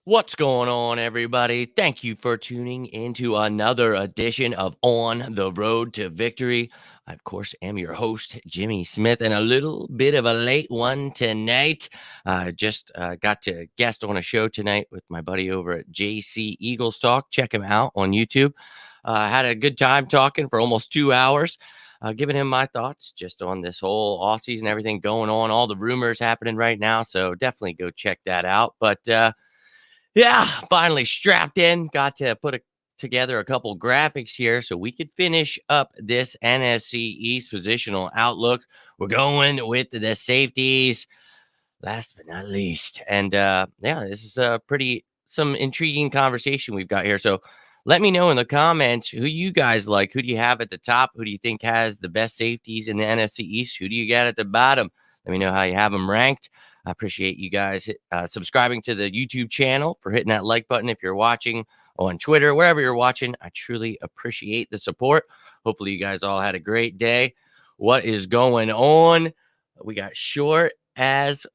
What's going on, everybody? Thank you for tuning into another edition of On the Road to Victory. I, of course, am your host, Jimmy Smith, and a little bit of a late one tonight. Just got to guest on a show tonight with my buddy over at JC Eagles Talk. Check him out on YouTube. Had a good time talking for almost 2 hours. Giving him my thoughts just on this whole offseason, everything going on, all the rumors happening right now. So definitely go check that out. But yeah, finally strapped in. Got to together a couple graphics here so we could finish up this NFC East positional outlook. We're going with the safeties, last but not least. And yeah, this is a some intriguing conversation we've got here. So let me know in the comments who you guys like. Who do you have at the top? Who do you think has the best safeties in the NFC East? Who do you got at the bottom? Let me know how you have them ranked. I appreciate you guys subscribing to the YouTube channel, for hitting that like button if you're watching on Twitter, wherever you're watching. I truly appreciate the support. Hopefully you guys all had a great day. What is going on? We got short as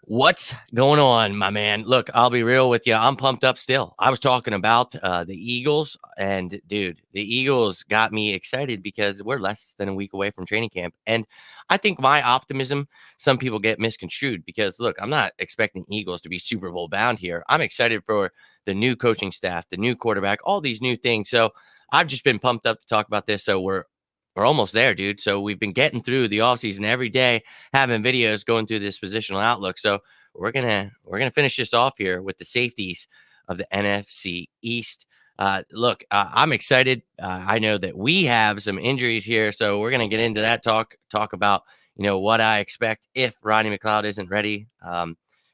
what's going on, my man? Look, I'll be real with you. I'm pumped up still. I was talking about the Eagles, and dude, the Eagles got me excited because we're less than a week away from training camp. And I think my optimism, some people get misconstrued because, look, I'm not expecting Eagles to be Super Bowl bound here. I'm excited for the new coaching staff, the new quarterback, all these new things. So I've just been pumped up to talk about this. So we're almost there, dude. So we've been getting through the offseason every day, having videos going through this positional outlook. So we're gonna finish this off here with the safeties of the NFC East. Look, I'm excited. I know that we have some injuries here, so we're gonna get into that talk about what I expect if Rodney McLeod isn't ready.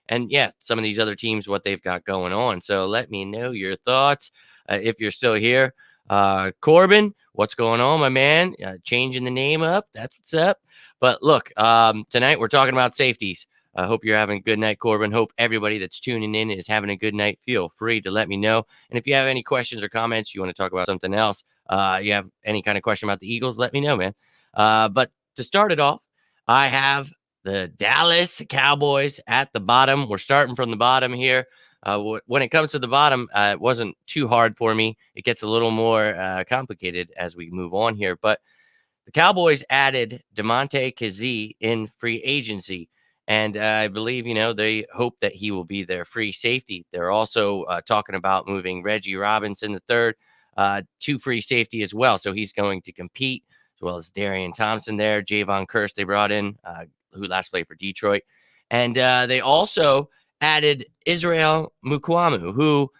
And yeah, some of these other teams, what they've got going on. So let me know your thoughts if you're still here. Corbin, what's going on, my man? Changing the name up. That's what's up. But look, tonight we're talking about safeties. I hope you're having a good night, Corbin. Hope everybody that's tuning in is having a good night. Feel free to let me know. And if you have any questions or comments, you want to talk about something else, you have any kind of question about the Eagles, let me know, man. But to start it off, I have the Dallas Cowboys at the bottom. We're starting from the bottom here. When it comes to the bottom, it wasn't too hard for me. It gets a little more complicated as we move on here. But the Cowboys added DeMonte Kazee in free agency. And I believe, they hope that he will be their free safety. They're also talking about moving Reggie Robinson III to free safety as well. So he's going to compete, as well as Darian Thompson there. Javon Curse they brought in, who last played for Detroit. And they also added Israel Mukwamu, who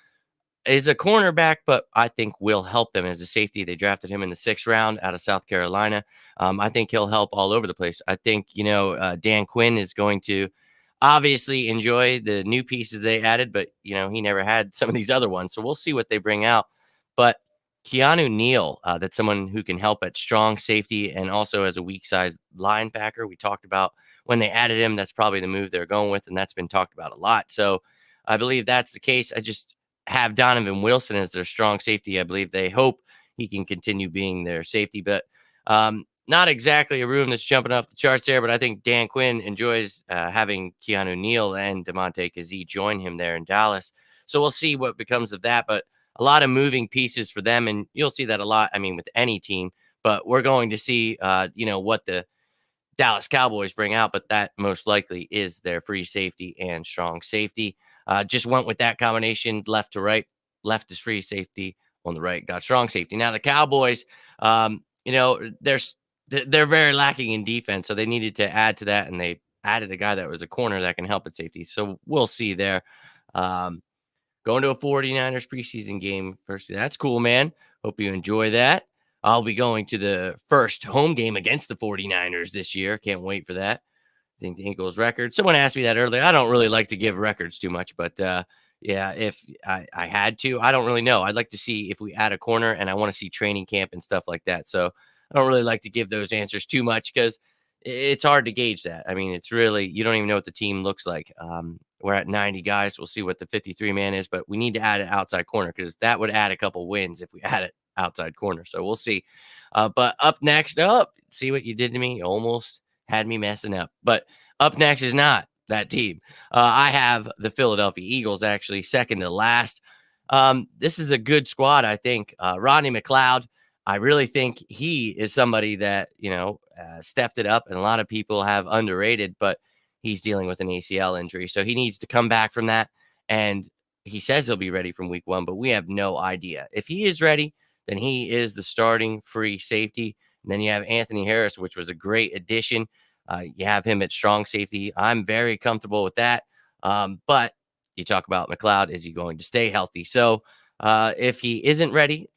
is a cornerback, but I think will help them as a safety. They drafted him in the 6th round out of South Carolina. I think he'll help all over the place. I think, Dan Quinn is going to obviously enjoy the new pieces they added, but, he never had some of these other ones. So we'll see what they bring out. But Keanu Neal, that's someone who can help at strong safety and also as a weak sized linebacker. We talked about when they added him, that's probably the move they're going with, and that's been talked about a lot. So I believe that's the case. I just have Donovan Wilson as their strong safety. I believe they hope he can continue being their safety, but not exactly a room that's jumping off the charts there. But I think Dan Quinn enjoys having Keanu Neal and DeMonte Kazee join him there in Dallas. So we'll see what becomes of that. But a lot of moving pieces for them, and you'll see that a lot. I mean, with any team. But we're going to see, what the Dallas Cowboys bring out, but that most likely is their free safety and strong safety. Just went with that combination left to right. Left is free safety, on the right got strong safety. Now the Cowboys, they're very lacking in defense, so they needed to add to that, and they added a guy that was a corner that can help at safety. So we'll see there. Going to a 49ers preseason game first. That's cool, man. Hope you enjoy that. I'll be going to the first home game against the 49ers this year. Can't wait for that. I think the Eagles record. Someone asked me that earlier. I don't really like to give records too much, but yeah, if I had to, I don't really know. I'd like to see if we add a corner, and I want to see training camp and stuff like that. So I don't really like to give those answers too much because it's hard to gauge that. I mean, it's really, you don't even know what the team looks like. We're at 90 guys. We'll see what the 53 man is, but we need to add an outside corner because that would add a couple wins if we add it outside corner. So we'll see. But up next, see what you did to me? Almost had me messing up. But up next is not that team. I have the Philadelphia Eagles actually second to last. This is a good squad, I think. Rodney McLeod, I really think he is somebody that, stepped it up, and a lot of people have underrated, but he's dealing with an ACL injury. So he needs to come back from that. And he says he'll be ready from week 1, but we have no idea. If he is ready, then he is the starting free safety. And then you have Anthony Harris, which was a great addition. You have him at strong safety. I'm very comfortable with that. But you talk about McLeod. Is he going to stay healthy? So if he isn't ready,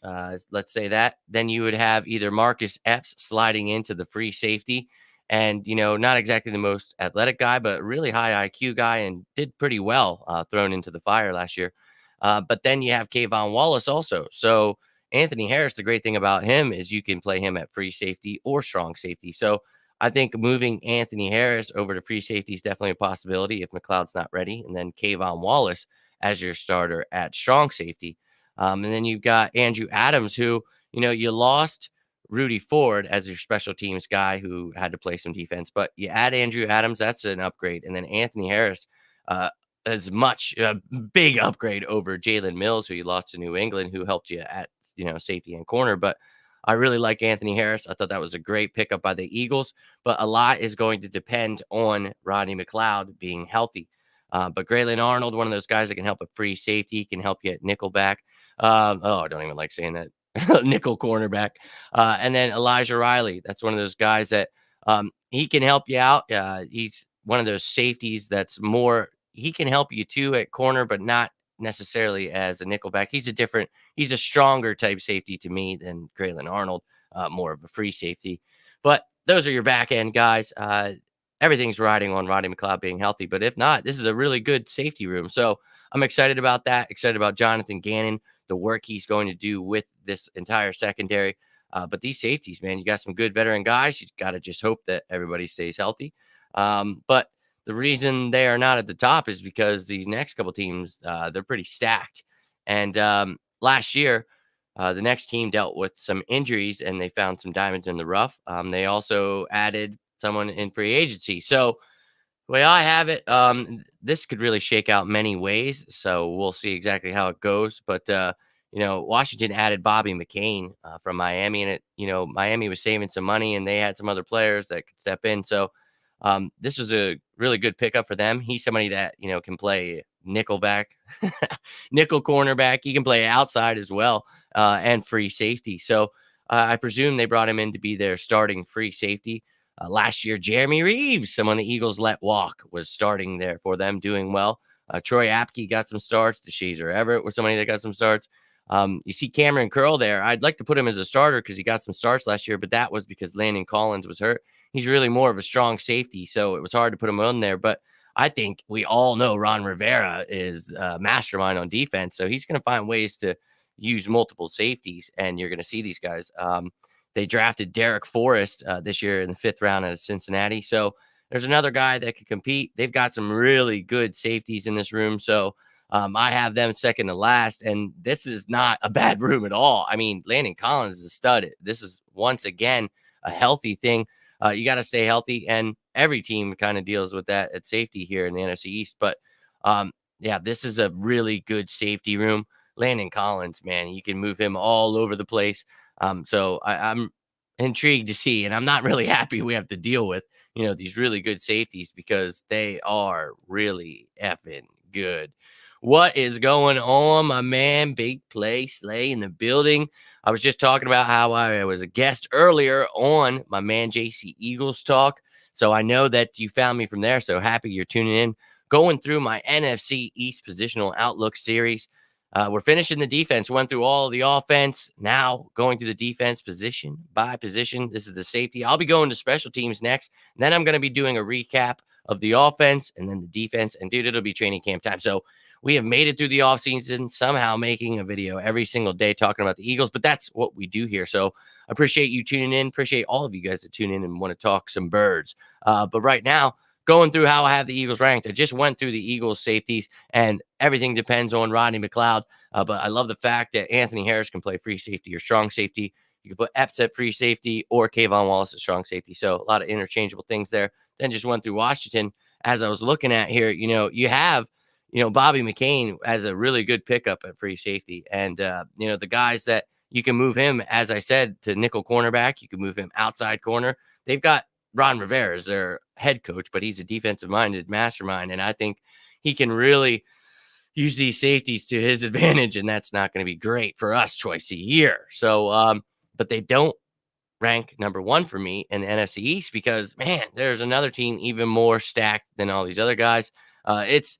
let's say that, then you would have either Marcus Epps sliding into the free safety. And, not exactly the most athletic guy, but really high IQ guy and did pretty well thrown into the fire last year. But then you have Kayvon Wallace also. So Anthony Harris, the great thing about him is you can play him at free safety or strong safety. So I think moving Anthony Harris over to free safety is definitely a possibility if McLeod's not ready. And then Kayvon Wallace as your starter at strong safety. And then you've got Andrew Adams, who, you lost Rudy Ford as your special teams guy who had to play some defense, but you add Andrew Adams, that's an upgrade. And then Anthony Harris, uh, as much a big upgrade over Jalen Mills, who you lost to New England, who helped you at, safety and corner. But I really like Anthony Harris. I thought that was a great pickup by the Eagles, but a lot is going to depend on Rodney McLeod being healthy. But Braylon Arnold, one of those guys that can help a free safety, can help you at nickelback. I don't even like saying that. Nickel cornerback. And then Elijah Riley. That's one of those guys that he can help you out. He's one of those safeties that's more, he can help you too at corner, but not necessarily as a nickelback. He's a stronger type safety to me than Braylon Arnold, more of a free safety. But those are your back end guys. Everything's riding on Roddy McLeod being healthy. But if not, this is a really good safety room. So I'm excited about that. Excited about Jonathan Gannon, the work he's going to do with this entire secondary. But these safeties, man, you got some good veteran guys. You got to just hope that everybody stays healthy. But the reason they are not at the top is because these next couple teams, they're pretty stacked. And last year, the next team dealt with some injuries and they found some diamonds in the rough. They also added someone in free agency. So the way I have it, this could really shake out many ways. So we'll see exactly how it goes. But Washington added Bobby McCain from Miami, and Miami was saving some money, and they had some other players that could step in. So this was a really good pickup for them. He's somebody that can play nickelback, nickel cornerback. He can play outside as well, and free safety. So I presume they brought him in to be their starting free safety. Last year, Jeremy Reeves, someone the Eagles let walk, was starting there for them, doing well. Troy Apke got some starts. DeShazer Everett was somebody that got some starts. You see Cameron Curl there. I'd like to put him as a starter because he got some starts last year, but that was because Landon Collins was hurt. He's really more of a strong safety, so it was hard to put him on there. But I think we all know Ron Rivera is a mastermind on defense, so he's going to find ways to use multiple safeties, and you're going to see these guys. They drafted Derek Forrest this year in the 5th round out of Cincinnati. So there's another guy that could compete. They've got some really good safeties in this room. So I have them second to last. And this is not a bad room at all. I mean, Landon Collins is a stud. This is once again a healthy thing. You got to stay healthy. And every team kind of deals with that at safety here in the NFC East. But this is a really good safety room. Landon Collins, man, you can move him all over the place. So I'm intrigued to see, and I'm not really happy we have to deal with, these really good safeties because they are really effing good. What is going on, my man? Big Play Slay in the building. I was just talking about how I was a guest earlier on my man JC Eagles Talk. So I know that you found me from there. So happy you're tuning in. Going through my NFC East Positional Outlook series. We're finishing the defense, went through all the offense. Now going through the defense position by position. This is the safety. I'll be going to special teams next. And then I'm going to be doing a recap of the offense and then the defense. And dude, it'll be training camp time. So we have made it through the offseason, somehow making a video every single day talking about the Eagles. But that's what we do here. So I appreciate you tuning in. Appreciate all of you guys that tune in and want to talk some birds. But right now, going through how I have the Eagles ranked. I just went through the Eagles safeties, and everything depends on Rodney McLeod. But I love the fact that Anthony Harris can play free safety or strong safety. You can put Epps at free safety or Kayvon Wallace at strong safety. So a lot of interchangeable things there. Then just went through Washington, as I was looking at here, you have, Bobby McCain as a really good pickup at free safety. And, the guys that you can move him, as I said, to nickel cornerback, you can move him outside corner. They've got Ron Rivera as their head coach, but he's a defensive minded mastermind. And I think he can really use these safeties to his advantage. And that's not going to be great for us twice a year. So, but they don't rank number one for me in the NFC East because, man, there's another team even more stacked than all these other guys. It's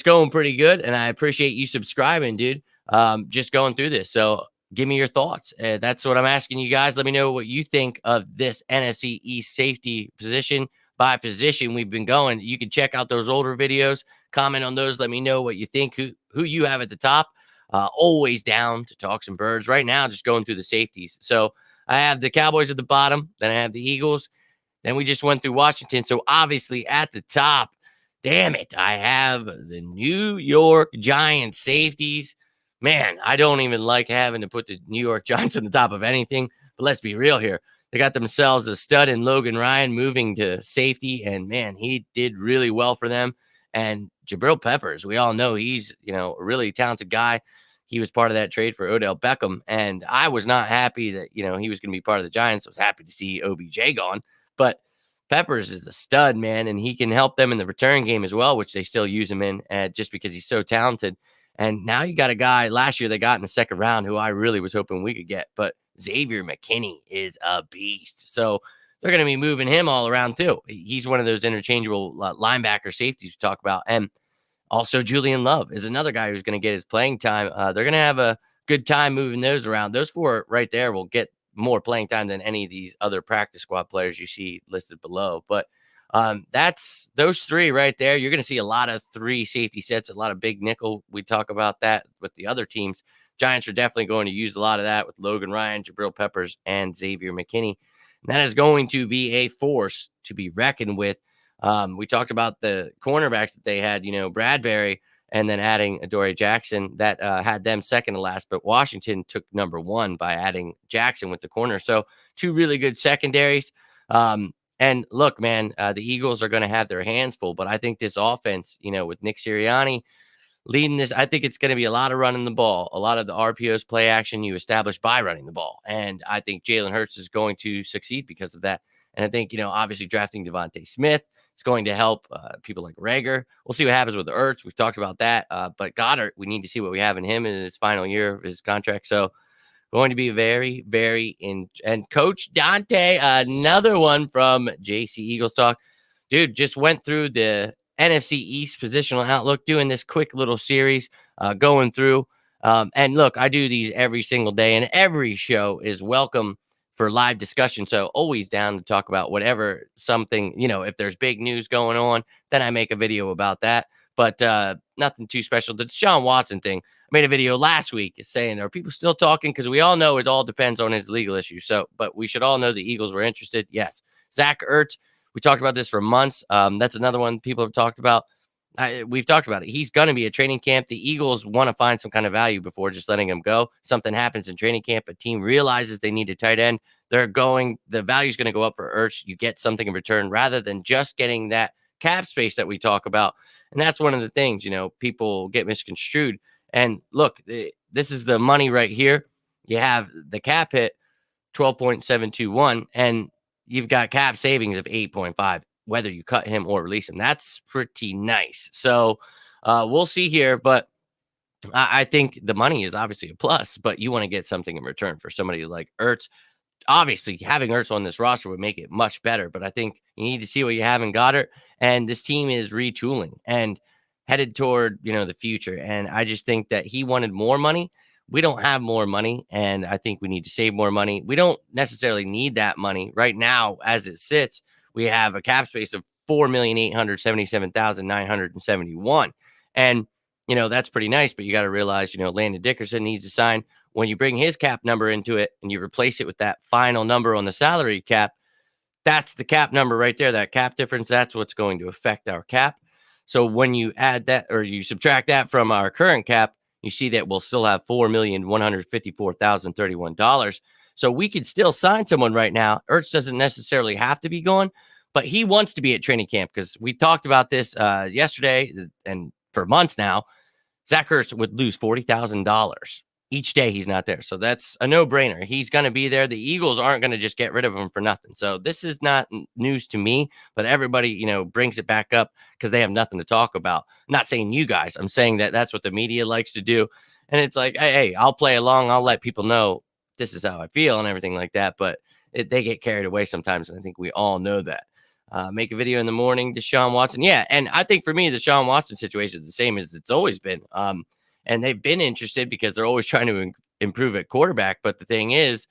going pretty good, and I appreciate you subscribing, dude. Just going through this. So give me your thoughts. That's what I'm asking you guys. Let me know what you think of this NFC East safety position by position. We've been going. You can check out those older videos, comment on those. Let me know what you think, who you have at the top. Always down to talk some birds. Right now, just going through the safeties. So I have the Cowboys at the bottom. Then I have the Eagles. Then we just went through Washington. So obviously at the top, damn it, I have the New York Giants safeties. Man, I don't even like having to put the New York Giants on the top of anything. But let's be real here. They got themselves a stud in Logan Ryan moving to safety. And man, he did really well for them. And Jabril Peppers, we all know he's, a really talented guy. He was part of that trade for Odell Beckham. And I was not happy that, he was going to be part of the Giants. I was happy to see OBJ gone. But Peppers is a stud, man, and he can help them in the return game as well, which they still use him in just because he's so talented. And now you got a guy last year they got in the second round who I really was hoping we could get. But Xavier McKinney is a beast. So they're going to be moving him all around too. He's one of those interchangeable linebacker safeties we talk about. And also, Julian Love is another guy who's going to get his playing time. They're going to have a good time moving those around. Those four right there will get more playing time than any of these other practice squad players you see listed below. But that's those three right there. You're going to see a lot of three safety sets, a lot of big nickel. We talk about that with the other teams. Giants are definitely going to use a lot of that with Logan Ryan, Jabril Peppers, and Xavier McKinney. And that is going to be a force to be reckoned with. We talked about the cornerbacks that they had, Bradbury, and then adding Adoree Jackson that had them second to last. But Washington took number one by adding Jackson with the corner. So two really good secondaries. And look, man, the Eagles are going to have their hands full. But I think this offense, with Nick Sirianni leading this, I think it's going to be a lot of running the ball, a lot of the RPOs play action you establish by running the ball. And I think Jalen Hurts is going to succeed because of that. And I think, obviously drafting Devontae Smith, it's going to help people like Rager. We'll see what happens with the Ertz. We've talked about that. But Goddard, we need to see what we have in him in his final year of his contract. So going to be very, very and Coach Dante, another one from JC Eagles Talk. Dude, just went through the NFC East positional outlook, doing this quick little series, going through. And look, I do these every single day, and every show is welcome for live discussion. So always down to talk about whatever something, if there's big news going on, then I make a video about that. But nothing too special. The Deshaun Watson thing, I made a video last week saying, are people still talking? Because we all know it all depends on his legal issues. So, but we should all know the Eagles were interested. Yes. Zach Ertz, we talked about this for months. That's another one people have talked about. We've talked about it. He's going to be a training camp. The Eagles want to find some kind of value before just letting him go. Something happens in training camp. A team realizes they need a tight end. The value is going to go up for Ertz. You get something in return rather than just getting that cap space that we talk about. And that's one of the things, people get misconstrued. And look, this is the money right here. You have the cap hit 12.721 and you've got cap savings of 8.5. Whether you cut him or release him. That's pretty nice. So we'll see here. But I think the money is obviously a plus, but you want to get something in return for somebody like Ertz. Obviously, having Ertz on this roster would make it much better. But I think you need to see what you have in Goddard. And this team is retooling and headed toward, the future. And I just think that he wanted more money. We don't have more money. And I think we need to save more money. We don't necessarily need that money right now as it sits. We have a cap space of $4,877,971. And, that's pretty nice, but you got to realize, Landon Dickerson needs to sign. When you bring his cap number into it and you replace it with that final number on the salary cap, that's the cap number right there, that cap difference. That's what's going to affect our cap. So when you add that or you subtract that from our current cap, you see that we'll still have $4,154,031. So we could still sign someone right now. Ertz doesn't necessarily have to be gone, but he wants to be at training camp because we talked about this yesterday and for months now. Zach Ertz would lose $40,000 each day he's not there. So that's a no-brainer. He's going to be there. The Eagles aren't going to just get rid of him for nothing. So this is not news to me, but everybody, brings it back up because they have nothing to talk about. I'm not saying you guys. I'm saying that that's what the media likes to do. And it's like, hey, I'll play along. I'll let people know this is how I feel and everything like that. But they get carried away sometimes. And I think we all know that. Make a video in the morning, Deshaun Watson. Yeah. And I think for me, the Deshaun Watson situation is the same as it's always been. And they've been interested because they're always trying to improve at quarterback. But the thing is,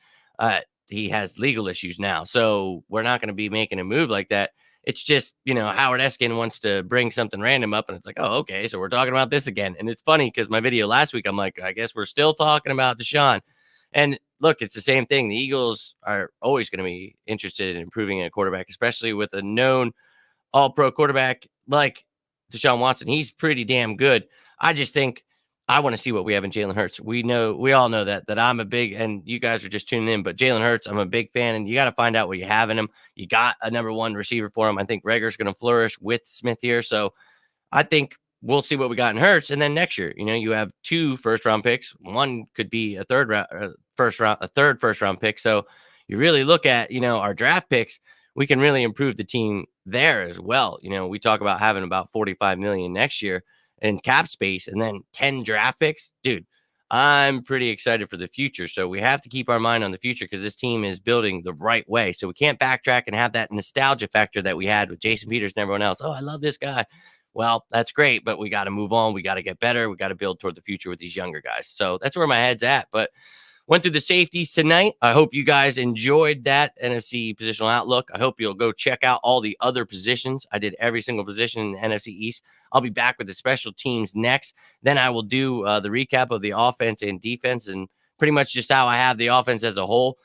he has legal issues now. So we're not going to be making a move like that. It's just, Howard Eskin wants to bring something random up. And it's like, oh, okay. So we're talking about this again. And it's funny because my video last week, I'm like, I guess we're still talking about Deshaun. And look, it's the same thing. The Eagles are always going to be interested in improving a quarterback, especially with a known all-pro quarterback like Deshaun Watson. He's pretty damn good. I just think I want to see what we have in Jalen Hurts. We all know that I'm a big, and you guys are just tuning in, but Jalen Hurts, I'm a big fan, and you got to find out what you have in him. You got a number one receiver for him. I think Rager's going to flourish with Smith here. So I think we'll see what we got in Hurts. And then next year, you have 2 first-round picks. One could be a third first-round pick. So you really look at, our draft picks, we can really improve the team there as well. We talk about having about 45 million next year in cap space and then 10 draft picks. Dude, I'm pretty excited for the future. So we have to keep our mind on the future because this team is building the right way. So we can't backtrack and have that nostalgia factor that we had with Jason Peters and everyone else. Oh, I love this guy. Well, that's great, but we got to move on. We got to get better. We got to build toward the future with these younger guys. So that's where my head's at. But went through the safeties tonight. I hope you guys enjoyed that NFC positional outlook. I hope you'll go check out all the other positions. I did every single position in the NFC East. I'll be back with the special teams next. Then I will do the recap of the offense and defense and pretty much just how I have the offense as a whole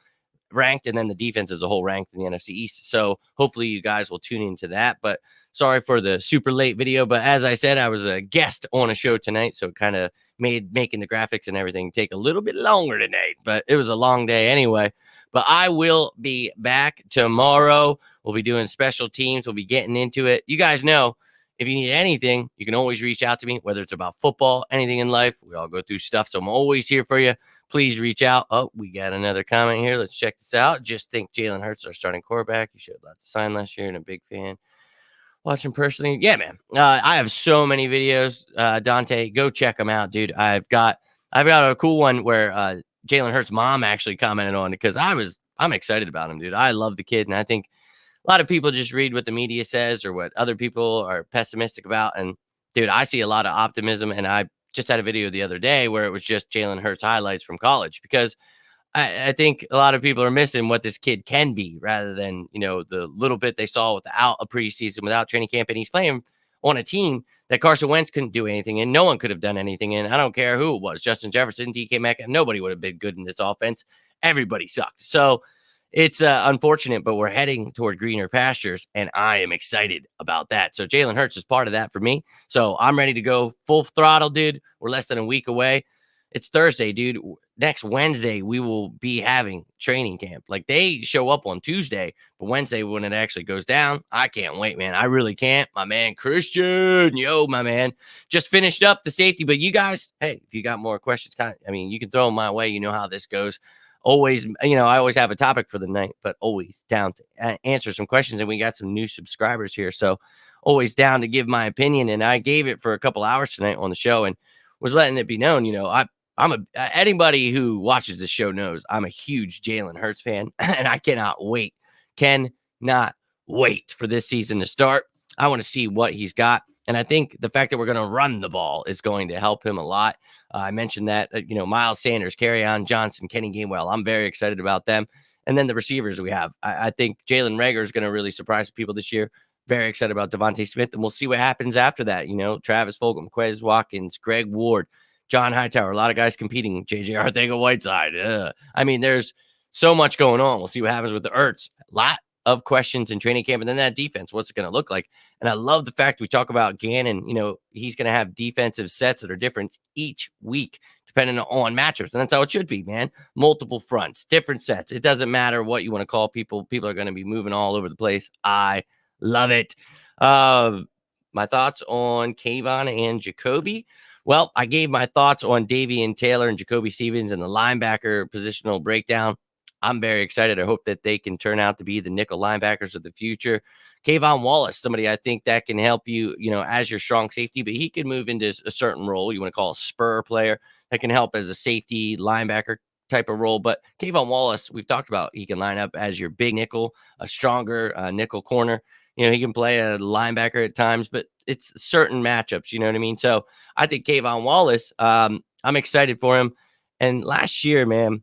ranked and then the defense as a whole ranked in the NFC East. So hopefully you guys will tune into that. But sorry for the super late video. But as I said, I was a guest on a show tonight. So it kind of made making the graphics and everything take a little bit longer tonight. But it was a long day anyway. But I will be back tomorrow. We'll be doing special teams. We'll be getting into it. You guys know, if you need anything, you can always reach out to me, whether it's about football, anything in life. We all go through stuff. So I'm always here for you. Please reach out. Oh, we got another comment here. Let's check this out. Just think Jalen Hurts our starting quarterback. You showed lots of sign last year and a big fan. Watching personally. Yeah, man. I have so many videos. Dante, go check them out, dude. I've got a cool one where Jalen Hurts' mom actually commented on it because I'm excited about him, dude. I love the kid, and I think a lot of people just read what the media says or what other people are pessimistic about. And dude, I see a lot of optimism. And I just had a video the other day where it was just Jalen Hurts highlights from college because I think a lot of people are missing what this kid can be rather than, the little bit they saw without a preseason, without training camp. And he's playing on a team that Carson Wentz couldn't do anything in. No one could have done anything in. I don't care who it was. Justin Jefferson, DK Metcalf, nobody would have been good in this offense. Everybody sucked. So it's unfortunate, but we're heading toward greener pastures, and I am excited about that. So Jalen Hurts is part of that for me. So I'm ready to go full throttle, dude. We're less than a week away. It's Thursday, dude. Next Wednesday, we will be having training camp. Like, they show up on Tuesday, but Wednesday when it actually goes down, I can't wait, man. I really can't. My man, Christian, my man, just finished up the safety. But you guys, hey, if you got more questions, you can throw them my way. You know how this goes. Always, I always have a topic for the night, but always down to answer some questions. And we got some new subscribers here. So always down to give my opinion. And I gave it for a couple hours tonight on the show and was letting it be known, anybody who watches this show knows I'm a huge Jalen Hurts fan, and I cannot wait for this season to start. I want to see what he's got. And I think the fact that we're going to run the ball is going to help him a lot. I mentioned that, Miles Sanders, Kerryon Johnson, Kenny Gainwell. I'm very excited about them. And then the receivers we have. I think Jalen Reagor is going to really surprise people this year. Very excited about Devontae Smith, and we'll see what happens after that. Travis Fulgham, Quez Watkins, Greg Ward, John Hightower, a lot of guys competing. JJ Arthega-Whiteside. There's so much going on. We'll see what happens with the Ertz. A lot of questions in training camp, and then that defense, what's it going to look like? And I love the fact we talk about Gannon. He's going to have defensive sets that are different each week, depending on matchups. And that's how it should be, man. Multiple fronts, different sets. It doesn't matter what you want to call people. People are going to be moving all over the place. I Love it. My thoughts on Kayvon and Jacoby. Well, I gave my thoughts on Davian Taylor and Jacoby Stevens and the linebacker positional breakdown. I'm very excited. I hope that they can turn out to be the nickel linebackers of the future. Kayvon Wallace, somebody I think that can help you, as your strong safety, but he can move into a certain role. You want to call a spur player that can help as a safety linebacker type of role. But Kayvon Wallace, we've talked about, he can line up as your big nickel, a stronger nickel corner. He can play a linebacker at times, but it's certain matchups. You know what I mean? So I think Kayvon Wallace, I'm excited for him. And last year, man,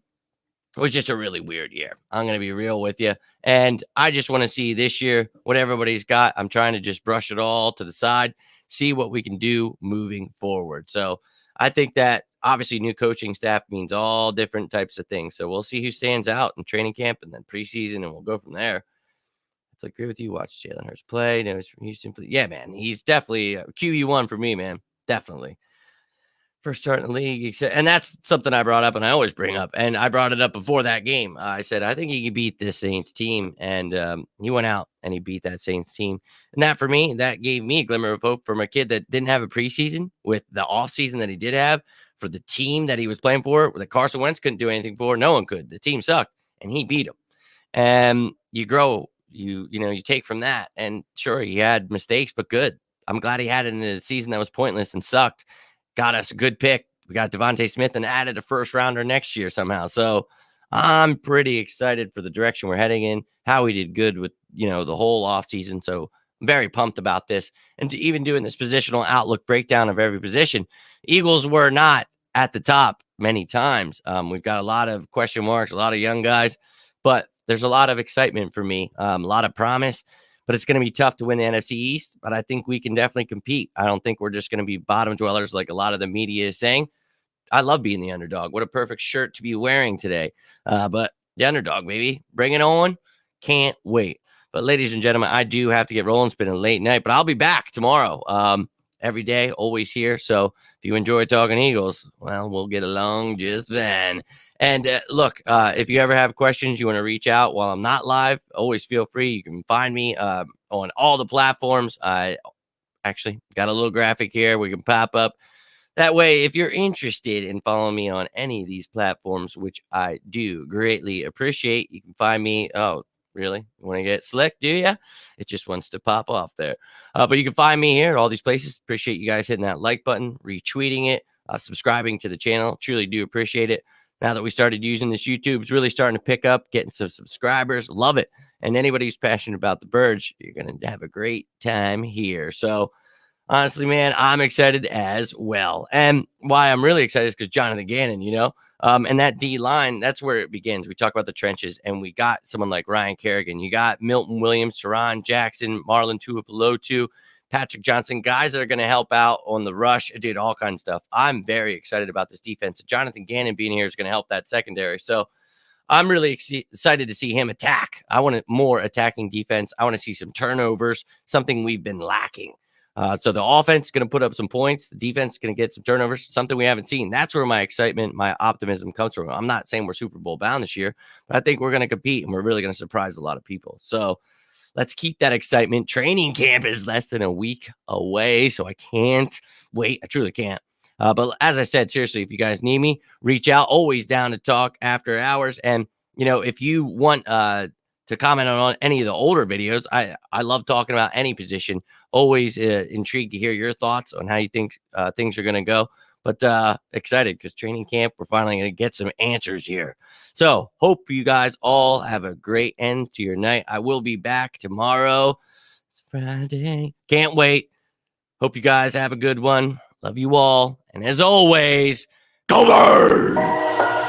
it was just a really weird year. I'm going to be real with you. And I just want to see this year what everybody's got. I'm trying to just brush it all to the side, see what we can do moving forward. So I think that obviously new coaching staff means all different types of things. So we'll see who stands out in training camp and then preseason, and we'll go from there. I agree with you. Watch Jalen Hurts play. No, from Houston. Yeah, man. He's definitely QB1 for me, man. Definitely. First start in the league. And that's something I brought up and I always bring up. And I brought it up before that game. I said, I think he could beat this Saints team. And he went out and he beat that Saints team. And that for me, that gave me a glimmer of hope from a kid that didn't have a preseason with the offseason that he did have for the team that he was playing for, that Carson Wentz couldn't do anything for. No one could. The team sucked and he beat them. And you grow, you take from that. And sure, he had mistakes, but good. I'm glad he had it in a season that was pointless and sucked. Got us a good pick. We got Devontae Smith and added a first rounder next year somehow. So I'm pretty excited for the direction we're heading in, how we did good with, the whole offseason. So I'm very pumped about this. And to even doing this positional outlook breakdown of every position, Eagles were not at the top many times. We've got a lot of question marks, a lot of young guys, but there's a lot of excitement for me, a lot of promise. But it's going to be tough to win the NFC East, but I think we can definitely compete. I don't think we're just going to be bottom dwellers like a lot of the media is saying. I love being the underdog. What a perfect shirt to be wearing today. But the underdog, baby, bring it on. Can't wait. But ladies and gentlemen, I do have to get rolling. It's been a late night, but I'll be back tomorrow. Every day, always here. So if you enjoy talking Eagles, well, we'll get along just then. And look, if you ever have questions, you want to reach out while I'm not live, always feel free. You can find me on all the platforms. I actually got a little graphic here we can pop up. That way, if you're interested in following me on any of these platforms, which I do greatly appreciate, you can find me. Oh, really? You want to get slick, do you? It just wants to pop off there. But you can find me here at all these places. Appreciate you guys hitting that like button, retweeting it, subscribing to the channel. Truly do appreciate it. Now that we started using this, YouTube's really starting to pick up, getting some subscribers. Love it. And anybody who's passionate about the birds, you're going to have a great time here. So honestly, man, I'm excited as well. And why I'm really excited is because Jonathan Gannon, and that D line, that's where it begins. We talk about the trenches, and we got someone like Ryan Kerrigan. You got Milton Williams, Teron Jackson, Marlon Tuipulotu, Patrick Johnson, guys that are going to help out on the rush. It did all kinds of stuff. I'm very excited about this defense. Jonathan Gannon being here is going to help that secondary. So I'm really excited to see him attack. I want more attacking defense. I want to see some turnovers, something we've been lacking. So the offense is going to put up some points. The defense is going to get some turnovers, something we haven't seen. That's where my excitement, my optimism comes from. I'm not saying we're Super Bowl bound this year, but I think we're going to compete and we're really going to surprise a lot of people. So let's keep that excitement. Training camp is less than a week away, so I can't wait. I truly can't. But as I said, seriously, if you guys need me, reach out. Always down to talk after hours. And, if you want to comment on any of the older videos, I love talking about any position. Always intrigued to hear your thoughts on how you think things are going to go. But excited because training camp, we're finally going to get some answers here. So hope you guys all have a great end to your night. I will be back tomorrow. It's Friday. Can't wait. Hope you guys have a good one. Love you all. And as always, go birds!